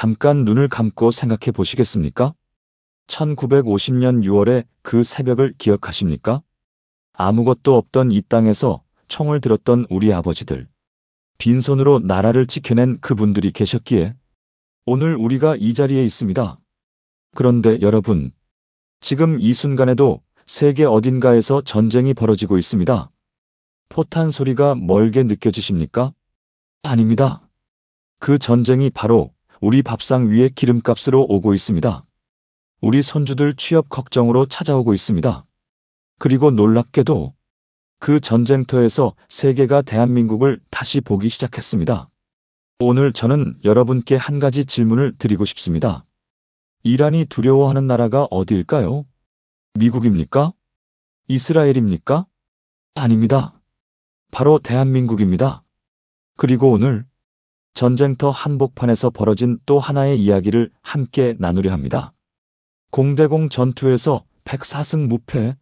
잠깐 눈을 감고 생각해 보시겠습니까? 1950년 6월의 그 새벽을 기억하십니까? 아무것도 없던 이 땅에서 총을 들었던 우리 아버지들. 빈손으로 나라를 지켜낸 그분들이 계셨기에 오늘 우리가 이 자리에 있습니다. 그런데 여러분, 지금 이 순간에도 세계 어딘가에서 전쟁이 벌어지고 있습니다. 포탄 소리가 멀게 느껴지십니까? 아닙니다. 그 전쟁이 바로 우리 밥상 위에 기름값으로 오고 있습니다. 우리 손주들 취업 걱정으로 찾아오고 있습니다. 그리고 놀랍게도 그 전쟁터에서 세계가 대한민국을 다시 보기 시작했습니다. 오늘 저는 여러분께 한 가지 질문을 드리고 싶습니다. 이란이 두려워하는 나라가 어디일까요? 미국입니까? 이스라엘입니까? 아닙니다. 바로 대한민국입니다. 그리고 오늘 전쟁터 한복판에서 벌어진 또 하나의 이야기를 함께 나누려 합니다. 공대공 전투에서 104승 무패,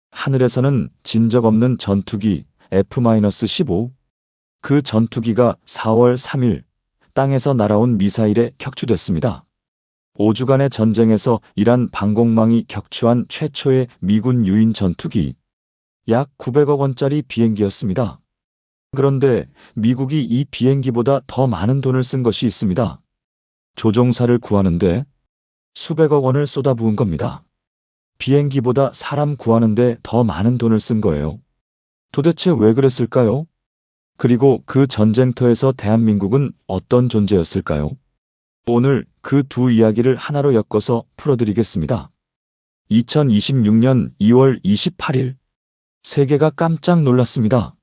하늘에서는 진 적 없는 전투기 F-15, 그 전투기가 4월 3일 땅에서 날아온 미사일에 격추됐습니다. 5주간의 전쟁에서 이란 방공망이 격추한 최초의 미군 유인 전투기, 약 900억 원짜리 비행기였습니다. 그런데 미국이 이 비행기보다 더 많은 돈을 쓴 것이 있습니다. 조종사를 구하는데 수백억 원을 쏟아부은 겁니다. 비행기보다 사람 구하는데 더 많은 돈을 쓴 거예요. 도대체 왜 그랬을까요? 그리고 그 전쟁터에서 대한민국은 어떤 존재였을까요? 오늘 그 두 이야기를 하나로 엮어서 풀어드리겠습니다. 2026년 2월 28일, 세계가 깜짝 놀랐습니다.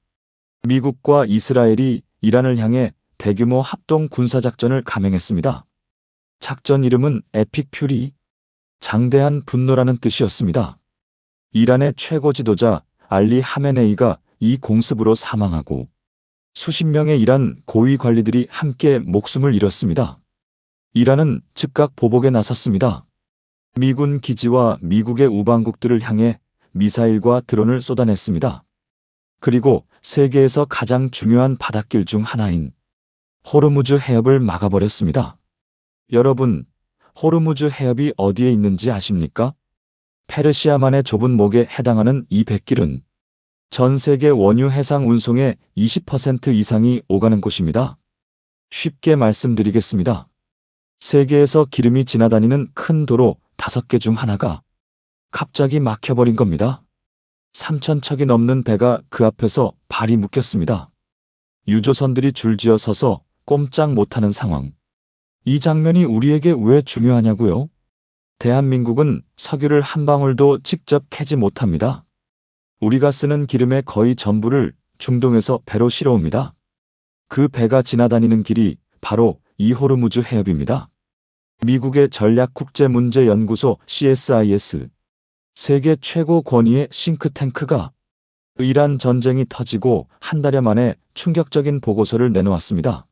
미국과 이스라엘이 이란을 향해 대규모 합동 군사작전을 감행했습니다. 작전 이름은 에픽 퓨리, 장대한 분노라는 뜻이었습니다. 이란의 최고 지도자 알리 하메네이가 이 공습으로 사망하고 수십 명의 이란 고위 관리들이 함께 목숨을 잃었습니다. 이란은 즉각 보복에 나섰습니다. 미군 기지와 미국의 우방국들을 향해 미사일과 드론을 쏟아냈습니다. 그리고 세계에서 가장 중요한 바닷길 중 하나인 호르무즈 해협을 막아버렸습니다. 여러분, 호르무즈 해협이 어디에 있는지 아십니까? 페르시아만의 좁은 목에 해당하는 이 뱃길은 전 세계 원유 해상 운송의 20% 이상이 오가는 곳입니다. 쉽게 말씀드리겠습니다. 세계에서 기름이 지나다니는 큰 도로 5개 중 하나가 갑자기 막혀버린 겁니다. 3,000척이 넘는 배가 그 앞에서 발이 묶였습니다. 유조선들이 줄지어 서서 꼼짝 못하는 상황. 이 장면이 우리에게 왜 중요하냐고요? 대한민국은 석유를 한 방울도 직접 캐지 못합니다. 우리가 쓰는 기름의 거의 전부를 중동에서 배로 실어옵니다. 그 배가 지나다니는 길이 바로 이 호르무즈 해협입니다. 미국의 전략국제문제연구소 CSIS, 세계 최고 권위의 싱크탱크가 이란 전쟁이 터지고 한 달여 만에 충격적인 보고서를 내놓았습니다.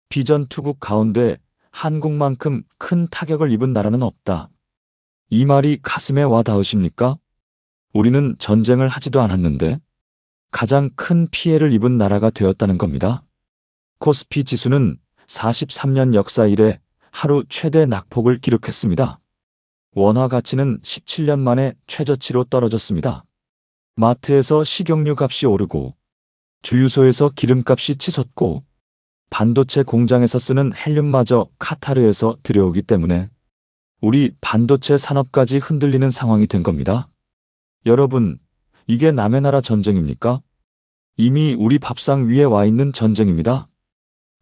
비전 투국 가운데 한국만큼 큰 타격을 입은 나라는 없다. 이 말이 가슴에 와 닿으십니까? 우리는 전쟁을 하지도 않았는데 가장 큰 피해를 입은 나라가 되었다는 겁니다. 코스피 지수는 43년 역사 이래 하루 최대 낙폭을 기록했습니다. 원화 가치는 17년 만에 최저치로 떨어졌습니다. 마트에서 식용유 값이 오르고 주유소에서 기름값이 치솟고 반도체 공장에서 쓰는 헬륨마저 카타르에서 들여오기 때문에 우리 반도체 산업까지 흔들리는 상황이 된 겁니다. 여러분, 이게 남의 나라 전쟁입니까? 이미 우리 밥상 위에 와 있는 전쟁입니다.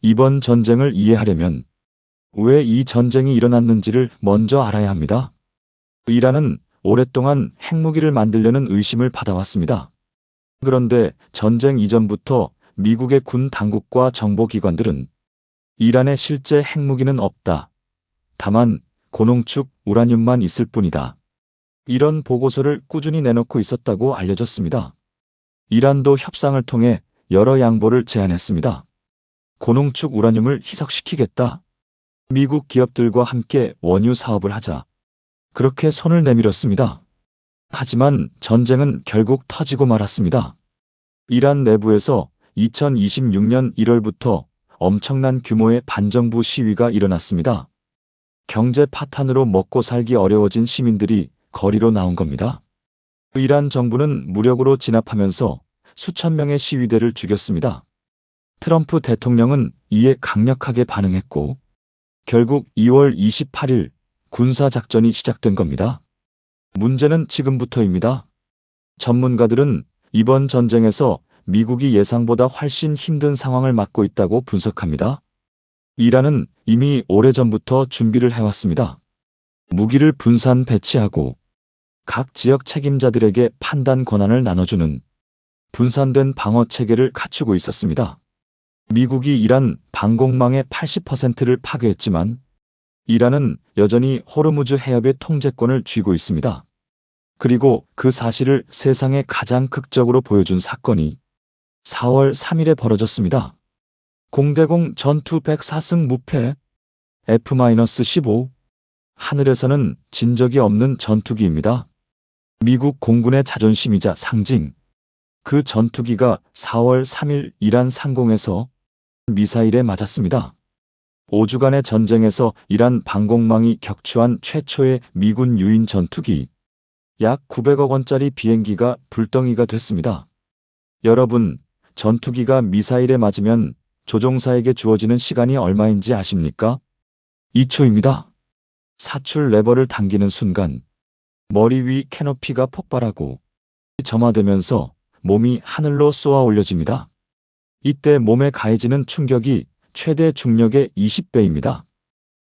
이번 전쟁을 이해하려면 왜 이 전쟁이 일어났는지를 먼저 알아야 합니다. 이란은 오랫동안 핵무기를 만들려는 의심을 받아왔습니다. 그런데 전쟁 이전부터 미국의 군 당국과 정보기관들은 이란에 실제 핵무기는 없다. 다만 고농축 우라늄만 있을 뿐이다. 이런 보고서를 꾸준히 내놓고 있었다고 알려졌습니다. 이란도 협상을 통해 여러 양보를 제안했습니다. 고농축 우라늄을 희석시키겠다. 미국 기업들과 함께 원유 사업을 하자. 그렇게 손을 내밀었습니다. 하지만 전쟁은 결국 터지고 말았습니다. 이란 내부에서 2026년 1월부터 엄청난 규모의 반정부 시위가 일어났습니다. 경제 파탄으로 먹고 살기 어려워진 시민들이 거리로 나온 겁니다. 이란 정부는 무력으로 진압하면서 수천 명의 시위대를 죽였습니다. 트럼프 대통령은 이에 강력하게 반응했고 결국 2월 28일 군사작전이 시작된 겁니다. 문제는 지금부터입니다. 전문가들은 이번 전쟁에서 미국이 예상보다 훨씬 힘든 상황을 맞고 있다고 분석합니다. 이란은 이미 오래전부터 준비를 해왔습니다. 무기를 분산 배치하고 각 지역 책임자들에게 판단 권한을 나눠주는 분산된 방어 체계를 갖추고 있었습니다. 미국이 이란 방공망의 80%를 파괴했지만 이란은 여전히 호르무즈 해협의 통제권을 쥐고 있습니다. 그리고 그 사실을 세상에 가장 극적으로 보여준 사건이 4월 3일에 벌어졌습니다. 공대공 전투 104승 무패 F-15 하늘에서는 진 적이 없는 전투기입니다. 미국 공군의 자존심이자 상징. 그 전투기가 4월 3일 이란 상공에서 미사일에 맞았습니다. 5주간의 전쟁에서 이란 방공망이 격추한 최초의 미군 유인 전투기. 약 900억 원짜리 비행기가 불덩이가 됐습니다. 여러분, 전투기가 미사일에 맞으면 조종사에게 주어지는 시간이 얼마인지 아십니까? 2초입니다. 사출 레버를 당기는 순간 머리 위 캐노피가 폭발하고 점화되면서 몸이 하늘로 쏘아 올려집니다. 이때 몸에 가해지는 충격이 최대 중력의 20배입니다.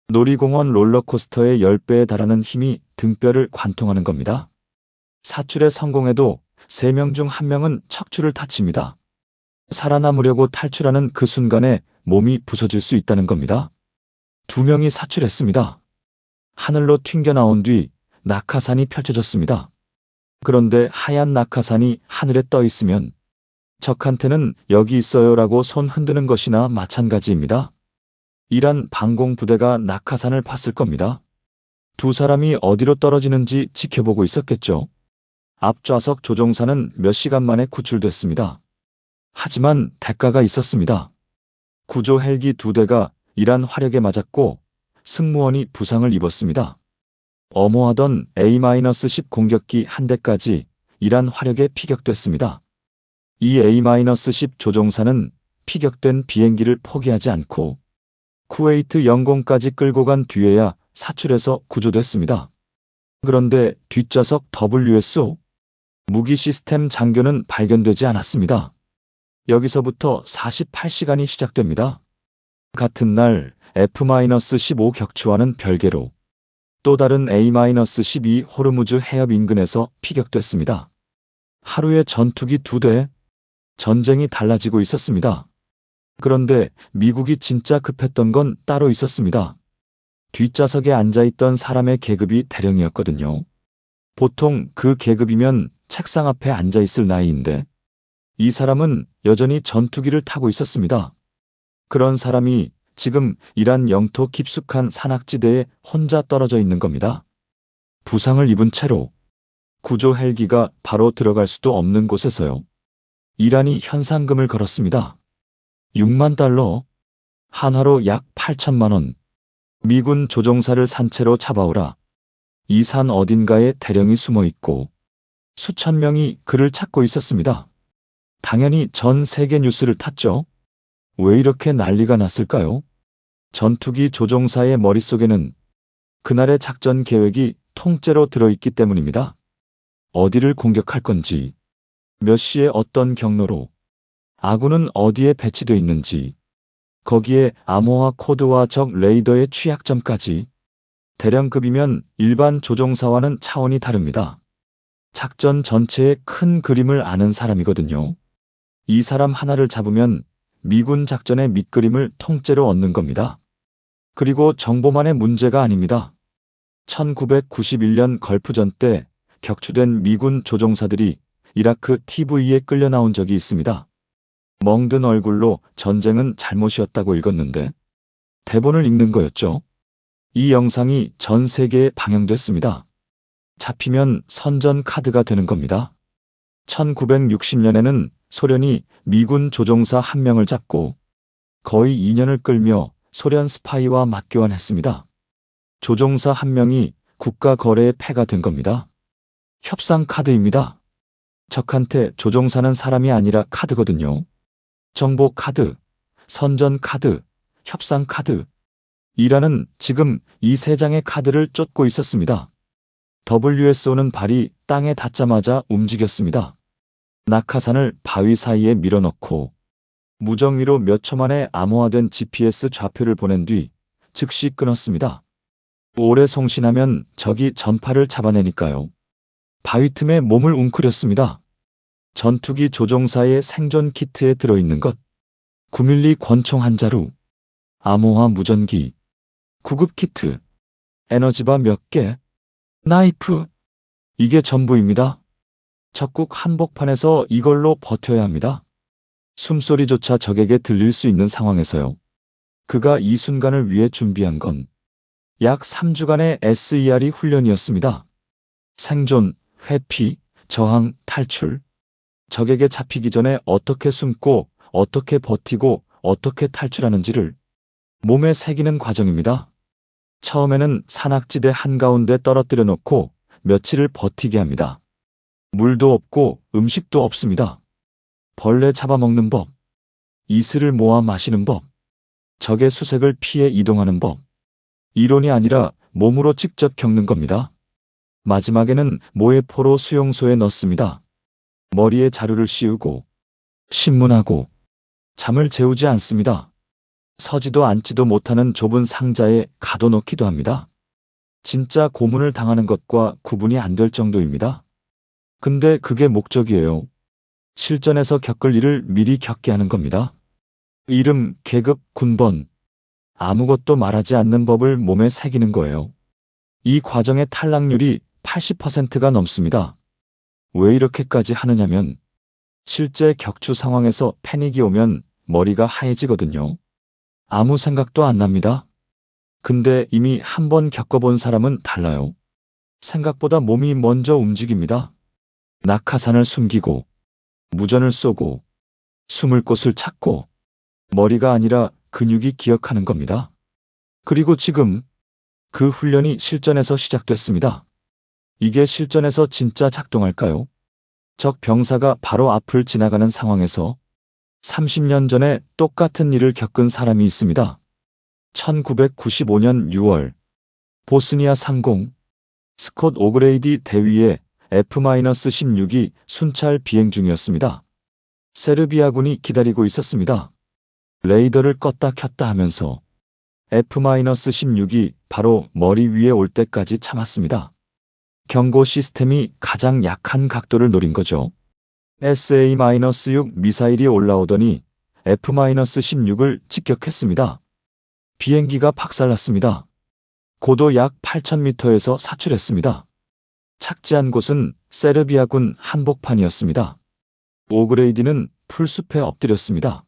놀이공원 롤러코스터의 10배에 달하는 힘이 등뼈를 관통하는 겁니다. 사출에 성공해도 3명 중 1명은 척추를 다칩니다. 살아남으려고 탈출하는 그 순간에 몸이 부서질 수 있다는 겁니다. 2명이 사출했습니다. 하늘로 튕겨나온 뒤 낙하산이 펼쳐졌습니다. 그런데 하얀 낙하산이 하늘에 떠 있으면 적한테는 여기 있어요라고 손 흔드는 것이나 마찬가지입니다. 이란 방공부대가 낙하산을 봤을 겁니다. 2사람이 어디로 떨어지는지 지켜보고 있었겠죠. 앞좌석 조종사는 몇 시간 만에 구출됐습니다. 하지만 대가가 있었습니다. 구조 헬기 2대가 이란 화력에 맞았고 승무원이 부상을 입었습니다. 엄호하던 A-10 공격기 1대까지 이란 화력에 피격됐습니다. 이 A-10 조종사는 피격된 비행기를 포기하지 않고 쿠웨이트 영공까지 끌고 간 뒤에야 사출해서 구조됐습니다. 그런데 뒷좌석 WSO 무기 시스템 장교는 발견되지 않았습니다. 여기서부터 48시간이 시작됩니다. 같은 날 F-15 격추와는 별개로 또 다른 A-12 호르무즈 해협 인근에서 피격됐습니다. 하루에 전투기 2대, 전쟁이 달라지고 있었습니다. 그런데 미국이 진짜 급했던 건 따로 있었습니다. 뒷좌석에 앉아있던 사람의 계급이 대령이었거든요. 보통 그 계급이면 책상 앞에 앉아있을 나이인데 이 사람은 여전히 전투기를 타고 있었습니다. 그런 사람이 지금 이란 영토 깊숙한 산악지대에 혼자 떨어져 있는 겁니다. 부상을 입은 채로 구조 헬기가 바로 들어갈 수도 없는 곳에서요. 이란이 현상금을 걸었습니다. 6만 달러, 한화로 약 8천만 원. 미군 조종사를 산채로 잡아오라. 이 산 어딘가에 대령이 숨어 있고 수천 명이 그를 찾고 있었습니다. 당연히 전 세계 뉴스를 탔죠. 왜 이렇게 난리가 났을까요? 전투기 조종사의 머릿속에는 그날의 작전 계획이 통째로 들어있기 때문입니다. 어디를 공격할 건지, 몇 시에 어떤 경로로, 아군은 어디에 배치되어 있는지, 거기에 암호화 코드와 적 레이더의 취약점까지. 대령급이면 일반 조종사와는 차원이 다릅니다. 작전 전체의 큰 그림을 아는 사람이거든요. 이 사람 하나를 잡으면 미군 작전의 밑그림을 통째로 얻는 겁니다. 그리고 정보만의 문제가 아닙니다. 1991년 걸프전 때 격추된 미군 조종사들이 이라크 TV에 끌려 나온 적이 있습니다. 멍든 얼굴로 전쟁은 잘못이었다고 읽었는데 대본을 읽는 거였죠. 이 영상이 전 세계에 방영됐습니다. 잡히면 선전 카드가 되는 겁니다. 1960년에는 소련이 미군 조종사 1명을 잡고 거의 2년을 끌며 소련 스파이와 맞교환했습니다. 조종사 한 명이 국가 거래의 패가 된 겁니다. 협상 카드입니다. 적한테 조종사는 사람이 아니라 카드거든요. 정보 카드, 선전 카드, 협상 카드. 이라는 지금 이 세 장의 카드를 쫓고 있었습니다. WSO는 발이 땅에 닿자마자 움직였습니다. 낙하산을 바위 사이에 밀어넣고 무정위로 몇 초 만에 암호화된 GPS 좌표를 보낸 뒤 즉시 끊었습니다. 오래 송신하면 적이 전파를 잡아내니까요. 바위 틈에 몸을 웅크렸습니다. 전투기 조종사의 생존 키트에 들어있는 것, 9mm 권총 한 자루, 암호화 무전기, 구급 키트, 에너지바 몇 개, 나이프. 이게 전부입니다. 적국 한복판에서 이걸로 버텨야 합니다. 숨소리조차 적에게 들릴 수 있는 상황에서요. 그가 이 순간을 위해 준비한 건 약 3주간의 SERE 훈련이었습니다. 생존, 회피, 저항, 탈출. 적에게 잡히기 전에 어떻게 숨고 어떻게 버티고 어떻게 탈출하는지를 몸에 새기는 과정입니다. 처음에는 산악지대 한가운데 떨어뜨려 놓고 며칠을 버티게 합니다. 물도 없고 음식도 없습니다. 벌레 잡아먹는 법, 이슬을 모아 마시는 법, 적의 수색을 피해 이동하는 법. 이론이 아니라 몸으로 직접 겪는 겁니다. 마지막에는 모해포로 수용소에 넣습니다. 머리에 자루를 씌우고 신문하고 잠을 재우지 않습니다. 서지도 앉지도 못하는 좁은 상자에 가둬놓기도 합니다. 진짜 고문을 당하는 것과 구분이 안 될 정도입니다. 근데 그게 목적이에요. 실전에서 겪을 일을 미리 겪게 하는 겁니다. 이름, 계급, 군번. 아무것도 말하지 않는 법을 몸에 새기는 거예요. 이 과정의 탈락률이 80%가 넘습니다. 왜 이렇게까지 하느냐면 실제 격추 상황에서 패닉이 오면 머리가 하얘지거든요. 아무 생각도 안 납니다. 근데 이미 한 번 겪어본 사람은 달라요. 생각보다 몸이 먼저 움직입니다. 낙하산을 숨기고 무전을 쏘고 숨을 곳을 찾고 머리가 아니라 근육이 기억하는 겁니다. 그리고 지금 그 훈련이 실전에서 시작됐습니다. 이게 실전에서 진짜 작동할까요? 적 병사가 바로 앞을 지나가는 상황에서 30년 전에 똑같은 일을 겪은 사람이 있습니다. 1995년 6월 보스니아 상공 스콧 오그레이디 대위의 F-16이 순찰 비행 중이었습니다. 세르비아군이 기다리고 있었습니다. 레이더를 껐다 켰다 하면서 F-16이 바로 머리 위에 올 때까지 참았습니다. 경고 시스템이 가장 약한 각도를 노린 거죠. SA-6 미사일이 올라오더니 F-16을 직격했습니다. 비행기가 박살났습니다. 고도 약 8,000m에서 사출했습니다. 착지한 곳은 세르비아군 한복판이었습니다. 오그레이디는 풀숲에 엎드렸습니다.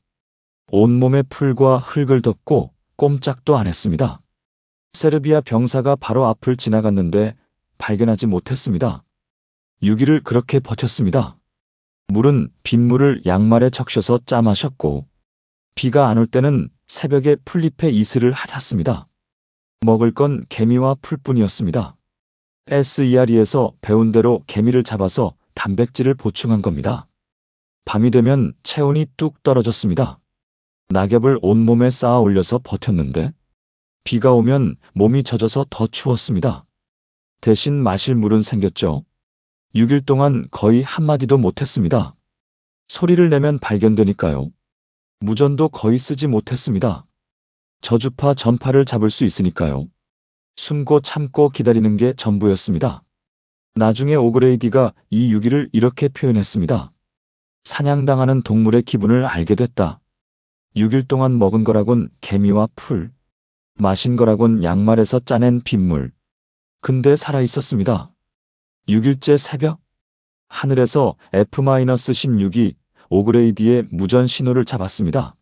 온몸에 풀과 흙을 덮고 꼼짝도 안 했습니다. 세르비아 병사가 바로 앞을 지나갔는데 발견하지 못했습니다. 6일을 그렇게 버텼습니다. 물은 빗물을 양말에 적셔서 짜 마셨고 비가 안 올 때는 새벽에 풀잎에 이슬을 핥았습니다. 먹을 건 개미와 풀뿐이었습니다. SERE에서 배운 대로 개미를 잡아서 단백질을 보충한 겁니다. 밤이 되면 체온이 뚝 떨어졌습니다. 낙엽을 온몸에 쌓아 올려서 버텼는데 비가 오면 몸이 젖어서 더 추웠습니다. 대신 마실 물은 생겼죠. 6일 동안 거의 한마디도 못했습니다. 소리를 내면 발견되니까요. 무전도 거의 쓰지 못했습니다. 저주파 전파를 잡을 수 있으니까요. 숨고 참고 기다리는 게 전부였습니다. 나중에 오그레이디가 이 6일을 이렇게 표현했습니다. 사냥당하는 동물의 기분을 알게 됐다. 6일 동안 먹은 거라곤 개미와 풀, 마신 거라곤 양말에서 짜낸 빗물. 근데 살아있었습니다. 6일째 새벽, 하늘에서 F-16이 오그레이디의 무전 신호를 잡았습니다.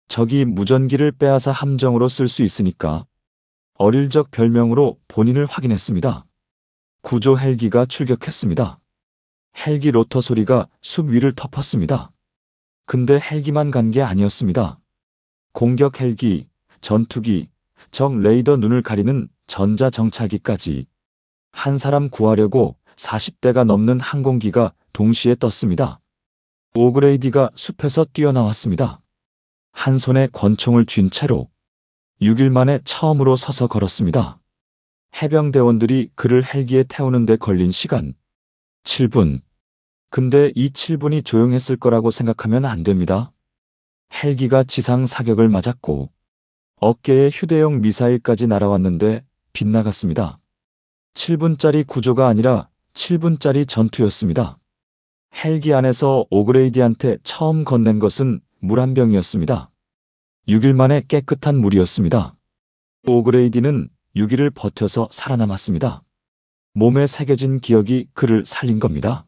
적이 무전기를 빼앗아 함정으로 쓸 수 있으니까 어릴 적 별명으로 본인을 확인했습니다. 구조 헬기가 출격했습니다. 헬기 로터 소리가 숲 위를 덮었습니다. 근데 헬기만 간 게 아니었습니다. 공격 헬기, 전투기, 적 레이더 눈을 가리는 전자정찰기까지 한 사람 구하려고 40대가 넘는 항공기가 동시에 떴습니다. 오그레이디가 숲에서 뛰어나왔습니다. 한 손에 권총을 쥔 채로 6일 만에 처음으로 서서 걸었습니다. 해병대원들이 그를 헬기에 태우는 데 걸린 시간 7분. 근데 이 7분이 조용했을 거라고 생각하면 안 됩니다. 헬기가 지상 사격을 맞았고 어깨에 휴대용 미사일까지 날아왔는데 빗나갔습니다. 7분짜리 구조가 아니라 7분짜리 전투였습니다. 헬기 안에서 오그레이디한테 처음 건넨 것은 물 한 병이었습니다. 6일 만에 깨끗한 물이었습니다. 오그레이디는 6일을 버텨서 살아남았습니다. 몸에 새겨진 기억이 그를 살린 겁니다.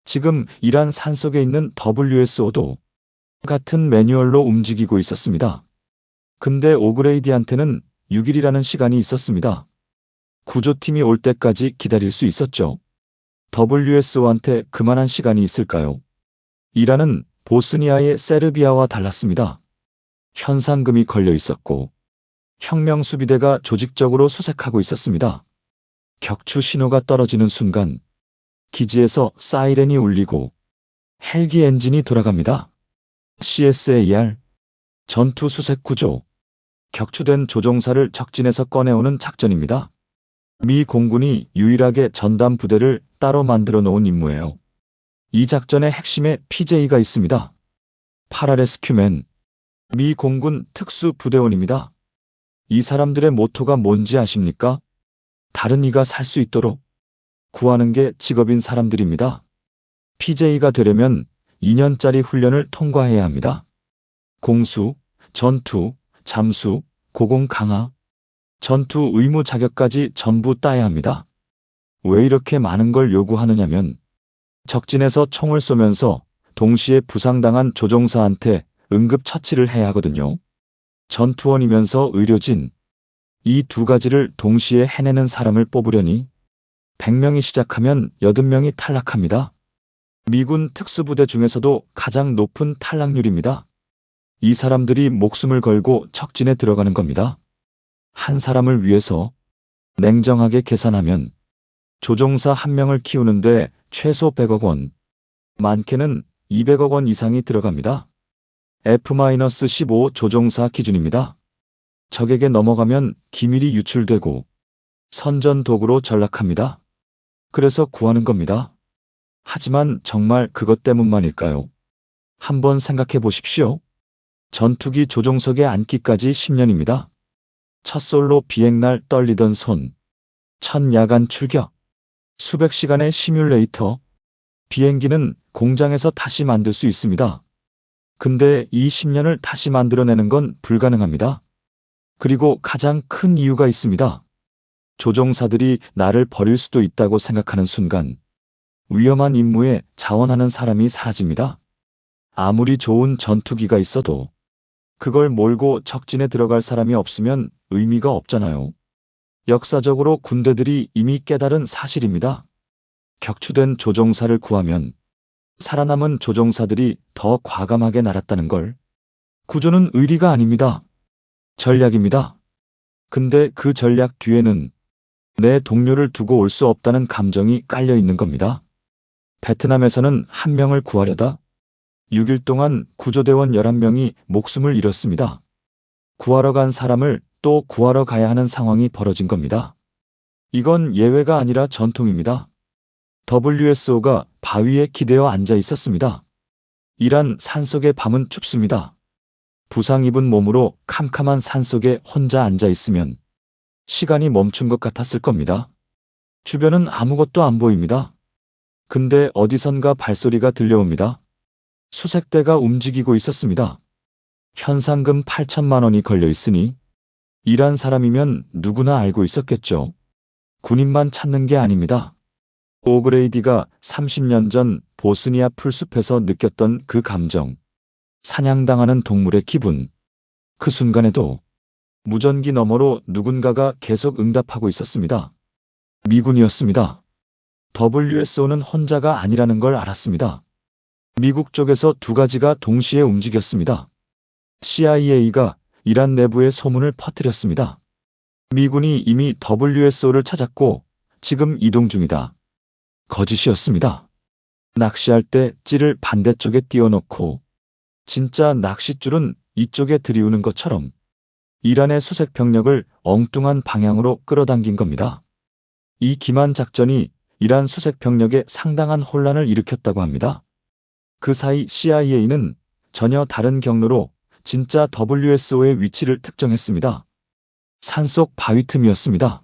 지금 이란 산속에 있는 WSO도 같은 매뉴얼로 움직이고 있었습니다. 근데 오그레이디한테는 6일이라는 시간이 있었습니다. 구조팀이 올 때까지 기다릴 수 있었죠. WSO한테 그만한 시간이 있을까요? 이란은 보스니아의 세르비아와 달랐습니다. 현상금이 걸려 있었고 혁명수비대가 조직적으로 수색하고 있었습니다. 격추 신호가 떨어지는 순간 기지에서 사이렌이 울리고 헬기 엔진이 돌아갑니다. CSAR 전투 수색 구조. 격추된 조종사를 적진에서 꺼내오는 작전입니다. 미 공군이 유일하게 전담 부대를 따로 만들어 놓은 임무예요. 이 작전의 핵심에 PJ가 있습니다. 파라레스큐맨, 미 공군 특수부대원입니다. 이 사람들의 모토가 뭔지 아십니까? 다른 이가 살 수 있도록 구하는 게 직업인 사람들입니다. PJ가 되려면 2년짜리 훈련을 통과해야 합니다. 공수, 전투, 잠수, 고공 강화, 전투 의무 자격까지 전부 따야 합니다. 왜 이렇게 많은 걸 요구하느냐면 적진에서 총을 쏘면서 동시에 부상당한 조종사한테 응급 처치를 해야 하거든요. 전투원이면서 의료진, 이 두 가지를 동시에 해내는 사람을 뽑으려니 100명이 시작하면 80명이 탈락합니다. 미군 특수부대 중에서도 가장 높은 탈락률입니다. 이 사람들이 목숨을 걸고 적진에 들어가는 겁니다. 한 사람을 위해서 냉정하게 계산하면 조종사 한 명을 키우는데 최소 100억 원, 많게는 200억 원 이상이 들어갑니다. F-15 조종사 기준입니다. 적에게 넘어가면 기밀이 유출되고 선전도구로 전락합니다. 그래서 구하는 겁니다. 하지만 정말 그것 때문만일까요? 한번 생각해 보십시오. 전투기 조종석에 앉기까지 10년입니다. 첫 솔로 비행날 떨리던 손, 첫 야간 출격, 수백 시간의 시뮬레이터, 비행기는 공장에서 다시 만들 수 있습니다. 근데 이 10년을 다시 만들어내는 건 불가능합니다. 그리고 가장 큰 이유가 있습니다. 조종사들이 나를 버릴 수도 있다고 생각하는 순간 위험한 임무에 자원하는 사람이 사라집니다. 아무리 좋은 전투기가 있어도 그걸 몰고 적진에 들어갈 사람이 없으면 의미가 없잖아요. 역사적으로 군대들이 이미 깨달은 사실입니다. 격추된 조종사를 구하면 살아남은 조종사들이 더 과감하게 날았다는 걸. 구조는 의리가 아닙니다. 전략입니다. 근데 그 전략 뒤에는 내 동료를 두고 올 수 없다는 감정이 깔려 있는 겁니다. 베트남에서는 한 명을 구하려다 6일 동안 구조대원 11명이 목숨을 잃었습니다. 구하러 간 사람을 또 구하러 가야 하는 상황이 벌어진 겁니다. 이건 예외가 아니라 전통입니다. WSO가 바위에 기대어 앉아 있었습니다. 이란 산속의 밤은 춥습니다. 부상 입은 몸으로 캄캄한 산속에 혼자 앉아 있으면 시간이 멈춘 것 같았을 겁니다. 주변은 아무것도 안 보입니다. 근데 어디선가 발소리가 들려옵니다. 수색대가 움직이고 있었습니다. 현상금 8천만 원이 걸려 있으니 이란 사람이면 누구나 알고 있었겠죠. 군인만 찾는 게 아닙니다. 오그레이디가 30년 전 보스니아 풀숲에서 느꼈던 그 감정, 사냥당하는 동물의 기분, 그 순간에도 무전기 너머로 누군가가 계속 응답하고 있었습니다. 미군이었습니다. WSO는 혼자가 아니라는 걸 알았습니다. 미국 쪽에서 두 가지가 동시에 움직였습니다. CIA가 이란 내부의 소문을 퍼뜨렸습니다. 미군이 이미 WSO를 찾았고 지금 이동 중이다. 거짓이었습니다. 낚시할 때 찌를 반대쪽에 띄워놓고 진짜 낚싯줄은 이쪽에 들이우는 것처럼 이란의 수색 병력을 엉뚱한 방향으로 끌어당긴 겁니다. 이 기만 작전이 이란 수색 병력에 상당한 혼란을 일으켰다고 합니다. 그 사이 CIA는 전혀 다른 경로로 진짜 WSO의 위치를 특정했습니다. 산속 바위 틈이었습니다.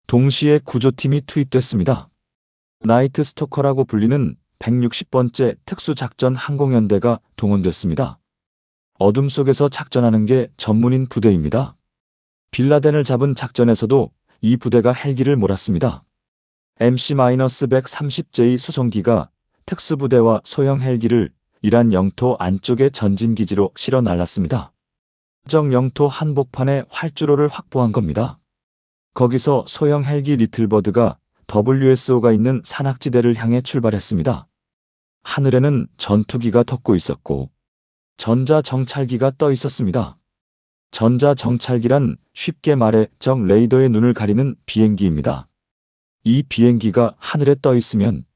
동시에 구조팀이 투입됐습니다. 나이트 스토커라고 불리는 160번째 특수작전 항공연대가 동원됐습니다. 어둠 속에서 작전하는 게 전문인 부대입니다. 빌라덴을 잡은 작전에서도 이 부대가 헬기를 몰았습니다. MC-130J 수송기가 특수부대와 소형 헬기를 이란 영토 안쪽의 전진기지로 실어 날랐습니다. 정 영토 한복판에 활주로를 확보한 겁니다. 거기서 소형 헬기 리틀버드가 WSO가 있는 산악지대를 향해 출발했습니다. 하늘에는 전투기가 덮고 있었고 전자정찰기가 떠 있었습니다. 전자정찰기란 쉽게 말해 적 레이더의 눈을 가리는 비행기입니다. 이 비행기가 하늘에 떠 있으면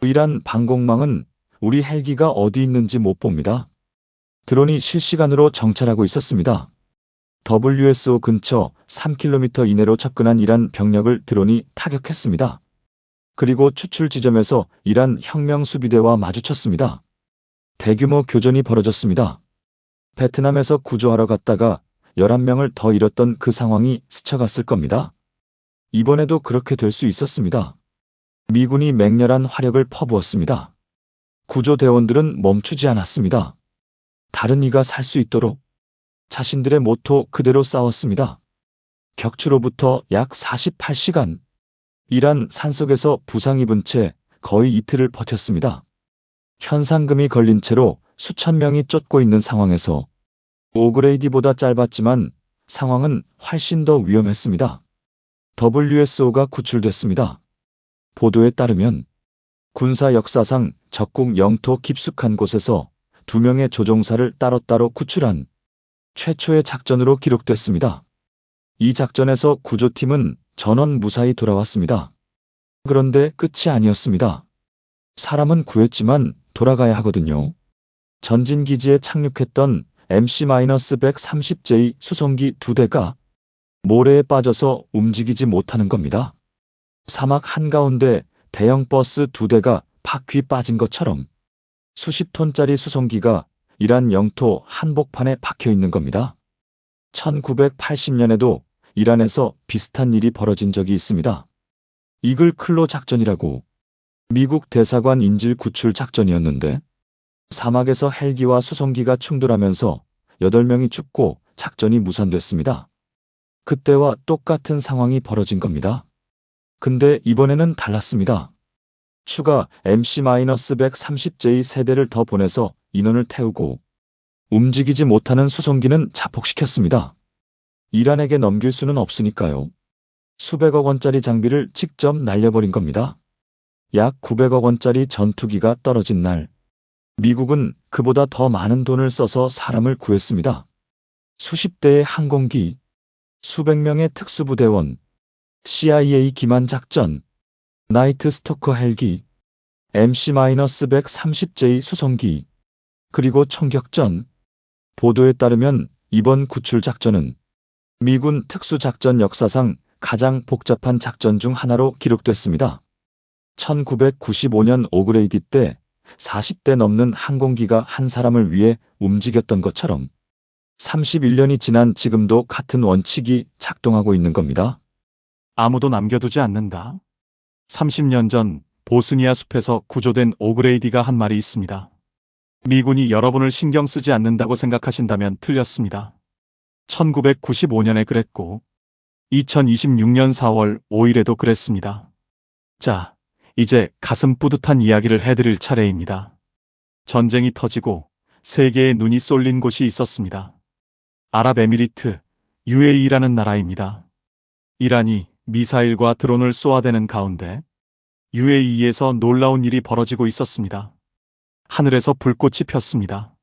이란 방공망은 우리 헬기가 어디 있는지 못 봅니다. 드론이 실시간으로 정찰하고 있었습니다. WSO 근처 3km 이내로 접근한 이란 병력을 드론이 타격했습니다. 그리고 추출 지점에서 이란 혁명수비대와 마주쳤습니다. 대규모 교전이 벌어졌습니다. 베트남에서 구조하러 갔다가 11명을 더 잃었던 그 상황이 스쳐갔을 겁니다. 이번에도 그렇게 될 수 있었습니다. 미군이 맹렬한 화력을 퍼부었습니다. 구조대원들은 멈추지 않았습니다. 다른 이가 살 수 있도록 자신들의 모토 그대로 싸웠습니다. 격추로부터 약 48시간, 이란 산속에서 부상 입은 채 거의 이틀을 버텼습니다. 현상금이 걸린 채로 수천 명이 쫓고 있는 상황에서 오그레이디보다 짧았지만 상황은 훨씬 더 위험했습니다. WSO가 구출됐습니다. 보도에 따르면 군사 역사상 적국 영토 깊숙한 곳에서 2명의 조종사를 따로따로 구출한 최초의 작전으로 기록됐습니다. 이 작전에서 구조팀은 전원 무사히 돌아왔습니다. 그런데 끝이 아니었습니다. 사람은 구했지만 돌아가야 하거든요. 전진기지에 착륙했던 MC-130J 수송기 2대가 모래에 빠져서 움직이지 못하는 겁니다. 사막 한가운데 대형 버스 2대가 바퀴 빠진 것처럼 수십 톤짜리 수송기가 이란 영토 한복판에 박혀 있는 겁니다. 1980년에도 이란에서 비슷한 일이 벌어진 적이 있습니다. 이글 클로 작전이라고 미국 대사관 인질 구출 작전이었는데 사막에서 헬기와 수송기가 충돌하면서 8명이 죽고 작전이 무산됐습니다. 그때와 똑같은 상황이 벌어진 겁니다. 근데 이번에는 달랐습니다. 추가 MC-130J 세대를 더 보내서 인원을 태우고 움직이지 못하는 수송기는 자폭시켰습니다. 이란에게 넘길 수는 없으니까요. 수백억 원짜리 장비를 직접 날려버린 겁니다. 약 900억 원짜리 전투기가 떨어진 날, 미국은 그보다 더 많은 돈을 써서 사람을 구했습니다. 수십 대의 항공기, 수백 명의 특수부대원, CIA 기만 작전, 나이트 스토커 헬기, MC-130J 수송기, 그리고 총격전. 보도에 따르면 이번 구출 작전은 미군 특수작전 역사상 가장 복잡한 작전 중 하나로 기록됐습니다. 1995년 오그레이디 때 40대 넘는 항공기가 한 사람을 위해 움직였던 것처럼 31년이 지난 지금도 같은 원칙이 작동하고 있는 겁니다. 아무도 남겨두지 않는다. 30년 전 보스니아 숲에서 구조된 오그레이디가 한 말이 있습니다. 미군이 여러분을 신경 쓰지 않는다고 생각하신다면 틀렸습니다. 1995년에 그랬고 2026년 4월 5일에도 그랬습니다. 자, 이제 가슴 뿌듯한 이야기를 해드릴 차례입니다. 전쟁이 터지고 세계의 눈이 쏠린 곳이 있었습니다. 아랍에미리트, UAE라는 나라입니다. 이란이 미사일과 드론을 쏘아대는 가운데 UAE에서 놀라운 일이 벌어지고 있었습니다. 하늘에서 불꽃이 폈습니다.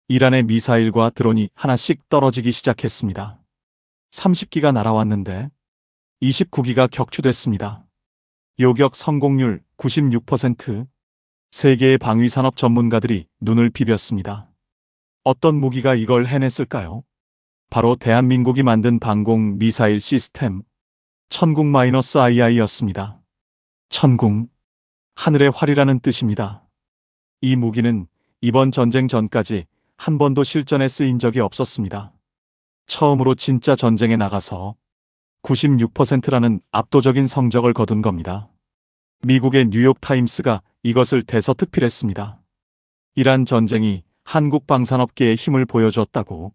이란의 미사일과 드론이 하나씩 떨어지기 시작했습니다. 30기가 날아왔는데 29기가 격추됐습니다. 요격 성공률 96%. 세계의 방위산업 전문가들이 눈을 비볐습니다. 어떤 무기가 이걸 해냈을까요? 바로 대한민국이 만든 방공 미사일 시스템 천궁-II였습니다. 천궁, 하늘의 활이라는 뜻입니다. 이 무기는 이번 전쟁 전까지 한 번도 실전에 쓰인 적이 없었습니다. 처음으로 진짜 전쟁에 나가서 96%라는 압도적인 성적을 거둔 겁니다. 미국의 뉴욕타임스가 이것을 대서특필했습니다. 이란 전쟁이 한국 방산업계의 힘을 보여줬다고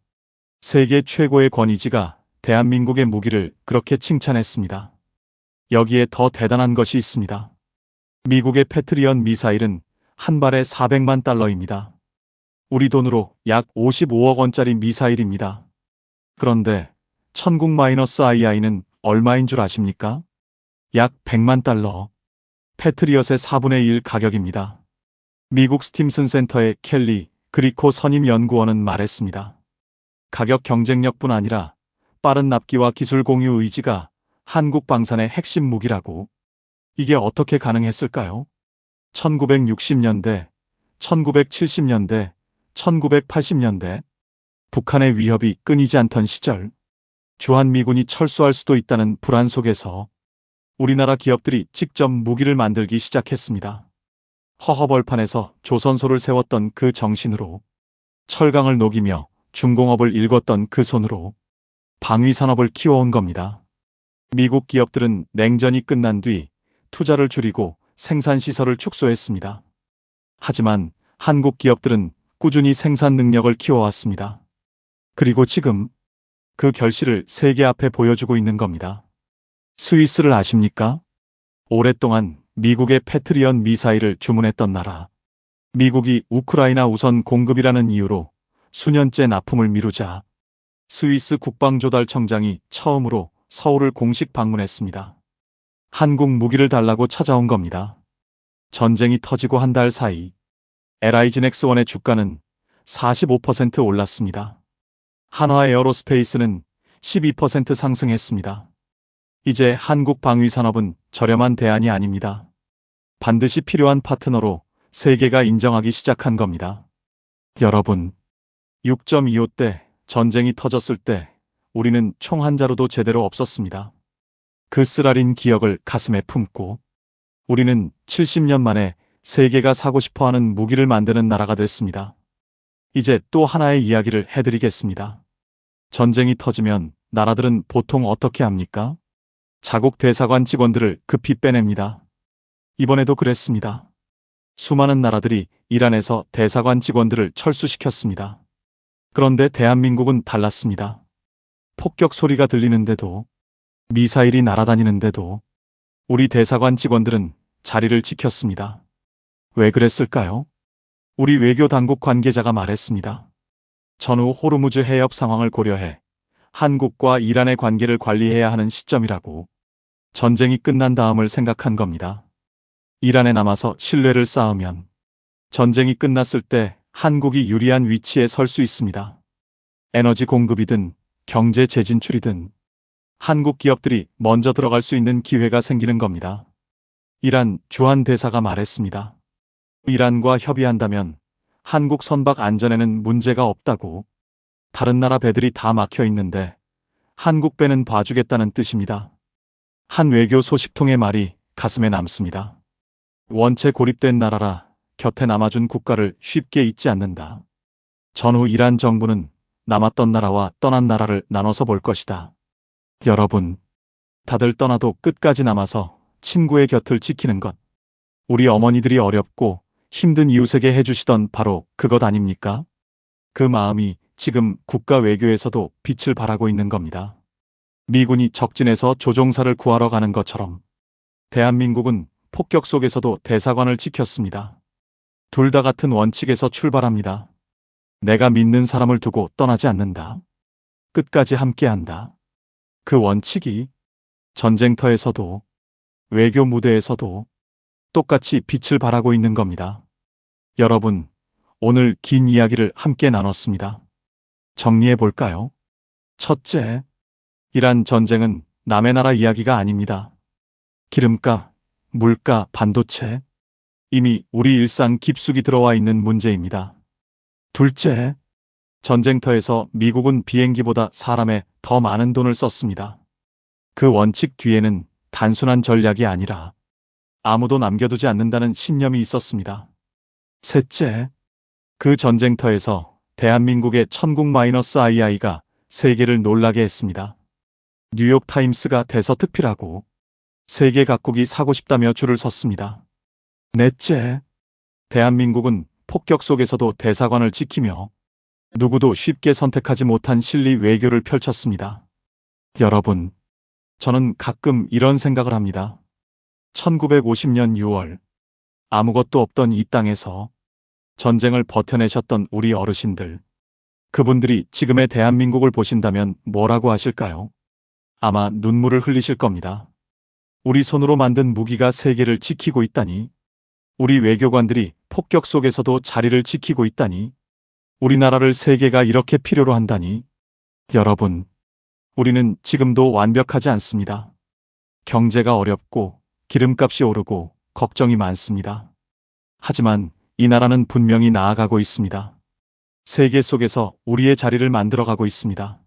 세계 최고의 권위지가 대한민국의 무기를 그렇게 칭찬했습니다. 여기에 더 대단한 것이 있습니다. 미국의 패트리엇 미사일은 한 발에 400만 달러입니다. 우리 돈으로 약 55억 원짜리 미사일입니다. 그런데 천궁-II는 얼마인 줄 아십니까? 약 100만 달러. 패트리엇의 4분의 1 가격입니다. 미국 스팀슨 센터의 켈리 그리코 선임 연구원은 말했습니다. 가격 경쟁력뿐 아니라 빠른 납기와 기술 공유 의지가 한국 방산의 핵심 무기라고. 이게 어떻게 가능했을까요? 1960년대, 1970년대, 1980년대 북한의 위협이 끊이지 않던 시절, 주한미군이 철수할 수도 있다는 불안 속에서 우리나라 기업들이 직접 무기를 만들기 시작했습니다. 허허벌판에서 조선소를 세웠던 그 정신으로, 철강을 녹이며 중공업을 일궜던 그 손으로 방위산업을 키워온 겁니다. 미국 기업들은 냉전이 끝난 뒤 투자를 줄이고 생산시설을 축소했습니다. 하지만 한국 기업들은 꾸준히 생산 능력을 키워왔습니다. 그리고 지금 그 결실을 세계 앞에 보여주고 있는 겁니다. 스위스를 아십니까? 오랫동안 미국의 패트리엇 미사일을 주문했던 나라. 미국이 우크라이나 우선 공급이라는 이유로 수년째 납품을 미루자 스위스 국방조달청장이 처음으로 서울을 공식 방문했습니다. 한국 무기를 달라고 찾아온 겁니다. 전쟁이 터지고 한 달 사이 LIG넥스1의 주가는 45% 올랐습니다. 한화 에어로스페이스는 12% 상승했습니다. 이제 한국 방위산업은 저렴한 대안이 아닙니다. 반드시 필요한 파트너로 세계가 인정하기 시작한 겁니다. 여러분, 6.25 때 전쟁이 터졌을 때 우리는 총 한 자루도 제대로 없었습니다. 그 쓰라린 기억을 가슴에 품고 우리는 70년 만에 세계가 사고 싶어하는 무기를 만드는 나라가 됐습니다. 이제 또 하나의 이야기를 해드리겠습니다. 전쟁이 터지면 나라들은 보통 어떻게 합니까? 자국 대사관 직원들을 급히 빼냅니다. 이번에도 그랬습니다. 수많은 나라들이 이란에서 대사관 직원들을 철수시켰습니다. 그런데 대한민국은 달랐습니다. 폭격 소리가 들리는데도, 미사일이 날아다니는데도 우리 대사관 직원들은 자리를 지켰습니다. 왜 그랬을까요? 우리 외교 당국 관계자가 말했습니다. 전후 호르무즈 해협 상황을 고려해 한국과 이란의 관계를 관리해야 하는 시점이라고. 전쟁이 끝난 다음을 생각한 겁니다. 이란에 남아서 신뢰를 쌓으면 전쟁이 끝났을 때 한국이 유리한 위치에 설 수 있습니다. 에너지 공급이든 경제 재진출이든 한국 기업들이 먼저 들어갈 수 있는 기회가 생기는 겁니다. 이란 주한 대사가 말했습니다. 이란과 협의한다면 한국 선박 안전에는 문제가 없다고. 다른 나라 배들이 다 막혀 있는데 한국 배는 봐주겠다는 뜻입니다. 한 외교 소식통의 말이 가슴에 남습니다. 원체 고립된 나라라 곁에 남아준 국가를 쉽게 잊지 않는다. 전후 이란 정부는 남았던 나라와 떠난 나라를 나눠서 볼 것이다. 여러분, 다들 떠나도 끝까지 남아서 친구의 곁을 지키는 것. 우리 어머니들이 어렵고 힘든 이웃에게 해주시던 바로 그것 아닙니까? 그 마음이 지금 국가 외교에서도 빛을 발하고 있는 겁니다. 미군이 적진에서 조종사를 구하러 가는 것처럼 대한민국은 폭격 속에서도 대사관을 지켰습니다. 둘 다 같은 원칙에서 출발합니다. 내가 믿는 사람을 두고 떠나지 않는다. 끝까지 함께한다. 그 원칙이 전쟁터에서도 외교 무대에서도 똑같이 빛을 발하고 있는 겁니다. 여러분, 오늘 긴 이야기를 함께 나눴습니다. 정리해 볼까요? 첫째, 이란 전쟁은 남의 나라 이야기가 아닙니다. 기름값, 물가, 반도체. 이미 우리 일상 깊숙이 들어와 있는 문제입니다. 둘째, 전쟁터에서 미국은 비행기보다 사람에 더 많은 돈을 썼습니다. 그 원칙 뒤에는 단순한 전략이 아니라 아무도 남겨두지 않는다는 신념이 있었습니다. 셋째, 그 전쟁터에서 대한민국의 천국-II가 세계를 놀라게 했습니다. 뉴욕타임스가 대서특필하고 세계 각국이 사고 싶다며 줄을 섰습니다. 넷째, 대한민국은 폭격 속에서도 대사관을 지키며 누구도 쉽게 선택하지 못한 실리 외교를 펼쳤습니다. 여러분, 저는 가끔 이런 생각을 합니다. 1950년 6월, 아무것도 없던 이 땅에서 전쟁을 버텨내셨던 우리 어르신들, 그분들이 지금의 대한민국을 보신다면 뭐라고 하실까요? 아마 눈물을 흘리실 겁니다. 우리 손으로 만든 무기가 세계를 지키고 있다니, 우리 외교관들이 폭격 속에서도 자리를 지키고 있다니, 우리나라를 세계가 이렇게 필요로 한다니. 여러분, 우리는 지금도 완벽하지 않습니다. 경제가 어렵고 기름값이 오르고 걱정이 많습니다. 하지만 이 나라는 분명히 나아가고 있습니다. 세계 속에서 우리의 자리를 만들어가고 있습니다.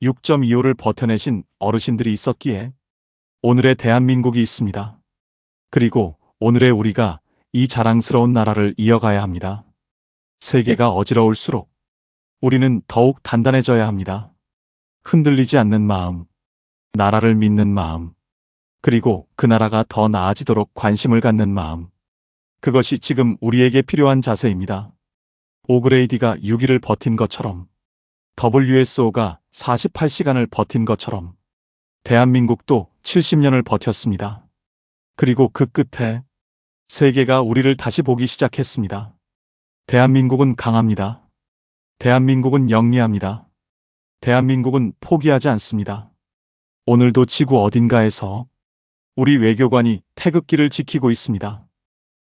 6.25를 버텨내신 어르신들이 있었기에 오늘의 대한민국이 있습니다. 그리고 오늘의 우리가 이 자랑스러운 나라를 이어가야 합니다. 세계가 어지러울수록 우리는 더욱 단단해져야 합니다. 흔들리지 않는 마음, 나라를 믿는 마음, 그리고 그 나라가 더 나아지도록 관심을 갖는 마음. 그것이 지금 우리에게 필요한 자세입니다. 오그레이디가 6일을 버틴 것처럼, WSO가 48시간을 버틴 것처럼 대한민국도 70년을 버텼습니다. 그리고 그 끝에 세계가 우리를 다시 보기 시작했습니다. 대한민국은 강합니다. 대한민국은 영리합니다. 대한민국은 포기하지 않습니다. 오늘도 지구 어딘가에서 우리 외교관이 태극기를 지키고 있습니다.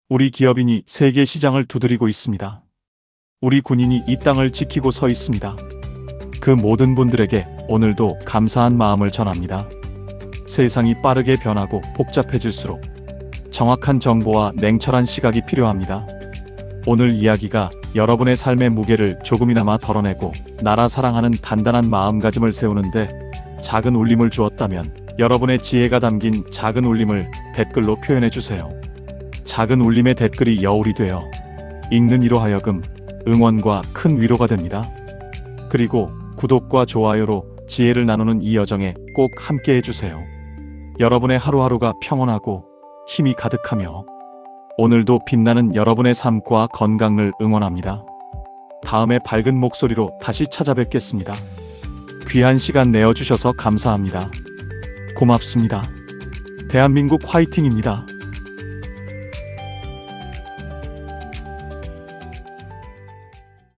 우리 기업인이 세계 시장을 두드리고 있습니다. 우리 군인이 이 땅을 지키고 서 있습니다. 그 모든 분들에게 오늘도 감사한 마음을 전합니다. 세상이 빠르게 변하고 복잡해질수록 정확한 정보와 냉철한 시각이 필요합니다. 오늘 이야기가 여러분의 삶의 무게를 조금이나마 덜어내고 나라 사랑하는 단단한 마음가짐을 세우는데 작은 울림을 주었다면 여러분의 지혜가 담긴 작은 울림을 댓글로 표현해주세요. 작은 울림의 댓글이 여울이 되어 읽는 이로 하여금 응원과 큰 위로가 됩니다. 그리고 구독과 좋아요로 지혜를 나누는 이 여정에 꼭 함께 해주세요. 여러분의 하루하루가 평온하고 힘이 가득하며 오늘도 빛나는 여러분의 삶과 건강을 응원합니다. 다음에 밝은 목소리로 다시 찾아뵙겠습니다. 귀한 시간 내어주셔서 감사합니다. 고맙습니다. 대한민국 화이팅입니다.